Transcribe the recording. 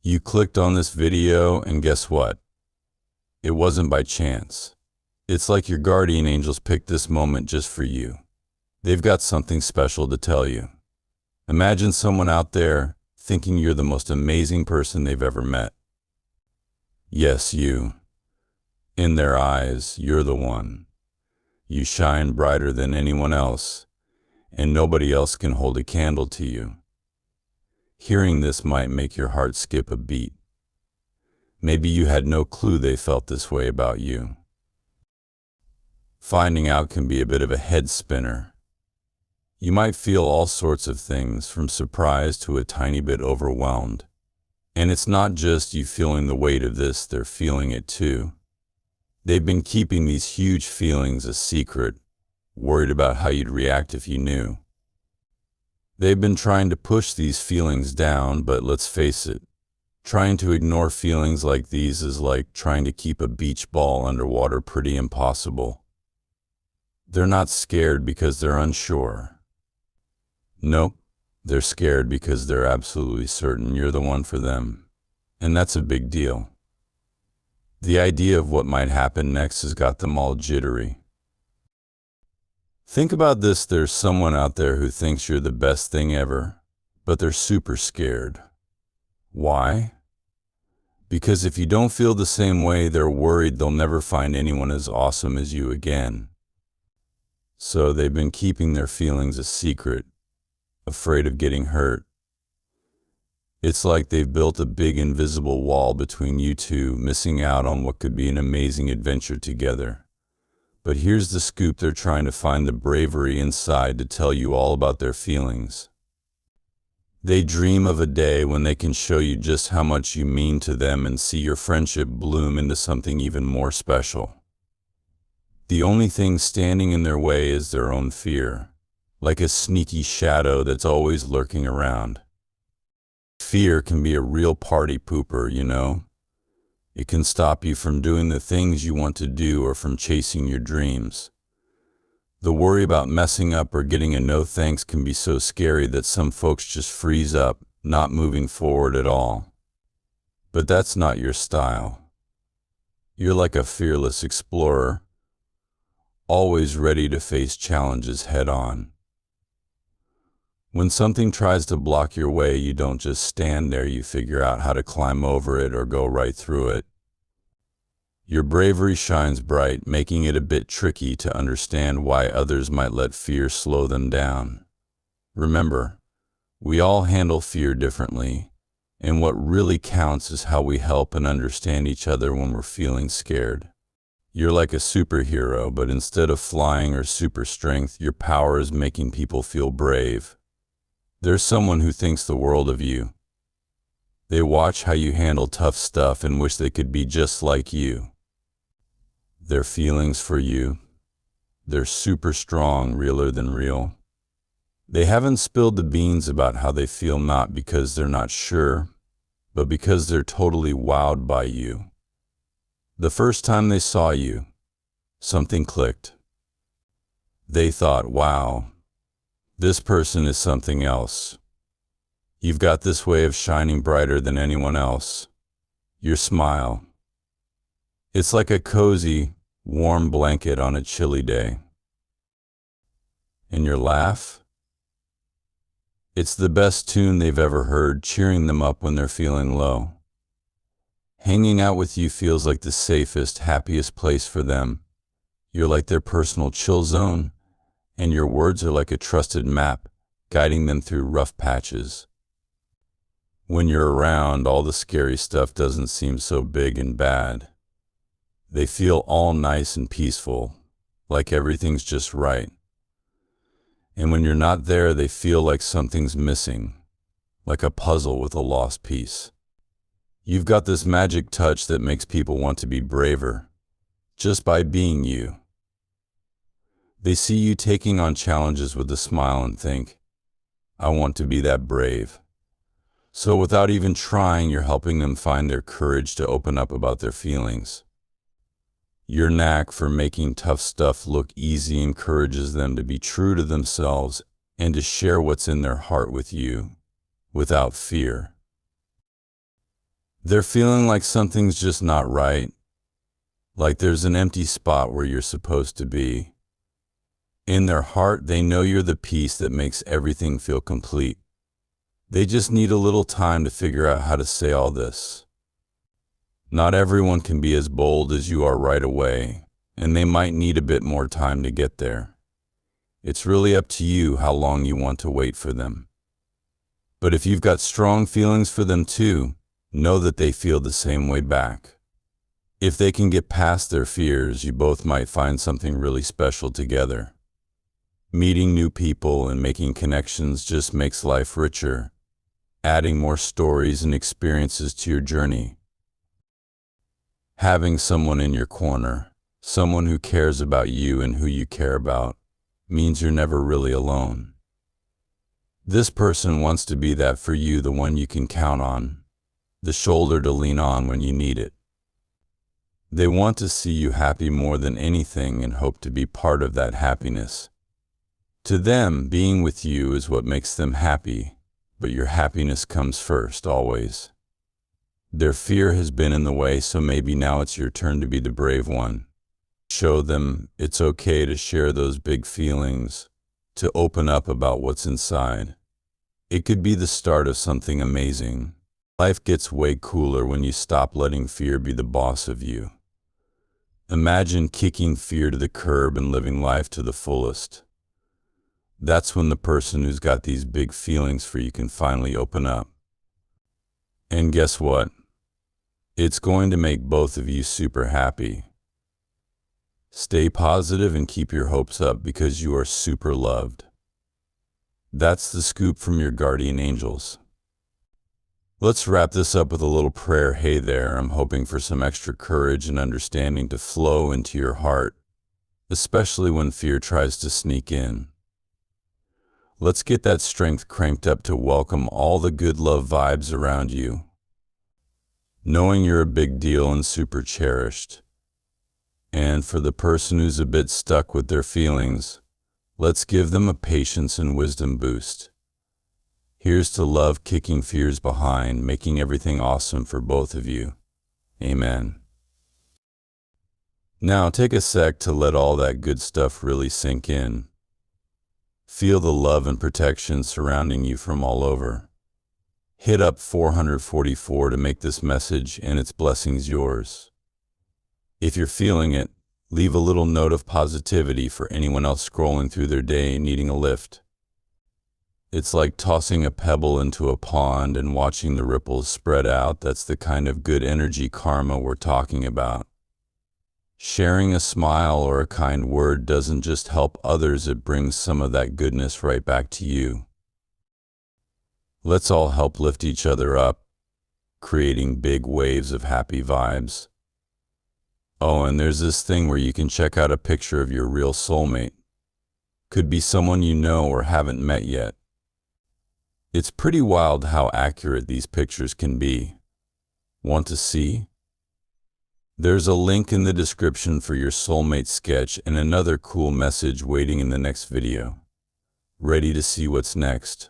You clicked on this video and guess what? It wasn't by chance. It's like your guardian angels picked this moment just for you. They've got something special to tell you. Imagine someone out there thinking you're the most amazing person they've ever met. Yes, you. In their eyes, you're the one. You shine brighter than anyone else, and nobody else can hold a candle to you. Hearing this might make your heart skip a beat. Maybe you had no clue they felt this way about you. Finding out can be a bit of a head spinner. You might feel all sorts of things, from surprise to a tiny bit overwhelmed. And it's not just you feeling the weight of this, they're feeling it too. They've been keeping these huge feelings a secret, worried about how you'd react if you knew. They've been trying to push these feelings down, but let's face it, trying to ignore feelings like these is like trying to keep a beach ball underwater, pretty impossible. They're not scared because they're unsure. Nope, they're scared because they're absolutely certain you're the one for them, and that's a big deal. The idea of what might happen next has got them all jittery. Think about this, there's someone out there who thinks you're the best thing ever, but they're super scared. Why? Because if you don't feel the same way, they're worried they'll never find anyone as awesome as you again. So they've been keeping their feelings a secret, afraid of getting hurt. It's like they've built a big invisible wall between you two, missing out on what could be an amazing adventure together. But here's the scoop, they're trying to find the bravery inside to tell you all about their feelings. They dream of a day when they can show you just how much you mean to them and see your friendship bloom into something even more special. The only thing standing in their way is their own fear, like a sneaky shadow that's always lurking around. Fear can be a real party pooper, you know? It can stop you from doing the things you want to do or from chasing your dreams. The worry about messing up or getting a no thanks can be so scary that some folks just freeze up, not moving forward at all. But that's not your style. You're like a fearless explorer, always ready to face challenges head on. When something tries to block your way, you don't just stand there, you figure out how to climb over it or go right through it. Your bravery shines bright, making it a bit tricky to understand why others might let fear slow them down. Remember, we all handle fear differently, and what really counts is how we help and understand each other when we're feeling scared. You're like a superhero, but instead of flying or super strength, your power is making people feel brave. There's someone who thinks the world of you. They watch how you handle tough stuff and wish they could be just like you. Their feelings for you, they're super strong, realer than real. They haven't spilled the beans about how they feel, not because they're not sure, but because they're totally wowed by you. The first time they saw you, something clicked. They thought, wow, this person is something else. You've got this way of shining brighter than anyone else. Your smile. It's like a cozy, warm blanket on a chilly day. And your laugh? It's the best tune they've ever heard, cheering them up when they're feeling low. Hanging out with you feels like the safest, happiest place for them. You're like their personal chill zone, and your words are like a trusted map, guiding them through rough patches. When you're around, all the scary stuff doesn't seem so big and bad. They feel all nice and peaceful, like everything's just right. And when you're not there, they feel like something's missing, like a puzzle with a lost piece. You've got this magic touch that makes people want to be braver, just by being you. They see you taking on challenges with a smile and think, I want to be that brave. So without even trying, you're helping them find their courage to open up about their feelings. Your knack for making tough stuff look easy encourages them to be true to themselves and to share what's in their heart with you, without fear. They're feeling like something's just not right, like there's an empty spot where you're supposed to be. In their heart, they know you're the piece that makes everything feel complete. They just need a little time to figure out how to say all this. Not everyone can be as bold as you are right away, and they might need a bit more time to get there. It's really up to you how long you want to wait for them. But if you've got strong feelings for them too, know that they feel the same way back. If they can get past their fears, you both might find something really special together. Meeting new people and making connections just makes life richer, adding more stories and experiences to your journey. Having someone in your corner, someone who cares about you and who you care about, means you're never really alone. This person wants to be that for you, the one you can count on, the shoulder to lean on when you need it. They want to see you happy more than anything and hope to be part of that happiness. To them, being with you is what makes them happy, but your happiness comes first, always. Their fear has been in the way, so maybe now it's your turn to be the brave one. Show them it's okay to share those big feelings, to open up about what's inside. It could be the start of something amazing. Life gets way cooler when you stop letting fear be the boss of you. Imagine kicking fear to the curb and living life to the fullest. That's when the person who's got these big feelings for you can finally open up. And guess what? It's going to make both of you super happy. Stay positive and keep your hopes up because you are super loved. That's the scoop from your guardian angels. Let's wrap this up with a little prayer. Hey there, I'm hoping for some extra courage and understanding to flow into your heart, especially when fear tries to sneak in. Let's get that strength cranked up to welcome all the good love vibes around you. Knowing you're a big deal and super cherished. And for the person who's a bit stuck with their feelings, let's give them a patience and wisdom boost. Here's to love kicking fears behind, making everything awesome for both of you. Amen. Now take a sec to let all that good stuff really sink in. Feel the love and protection surrounding you from all over. Hit up 444 to make this message and its blessings yours. If you're feeling it, leave a little note of positivity for anyone else scrolling through their day needing a lift. It's like tossing a pebble into a pond and watching the ripples spread out. That's the kind of good energy karma we're talking about. Sharing a smile or a kind word doesn't just help others, it brings some of that goodness right back to you. Let's all help lift each other up, creating big waves of happy vibes. Oh, and there's this thing where you can check out a picture of your real soulmate. Could be someone you know or haven't met yet. It's pretty wild how accurate these pictures can be. Want to see? There's a link in the description for your soulmate sketch and another cool message waiting in the next video. Ready to see what's next?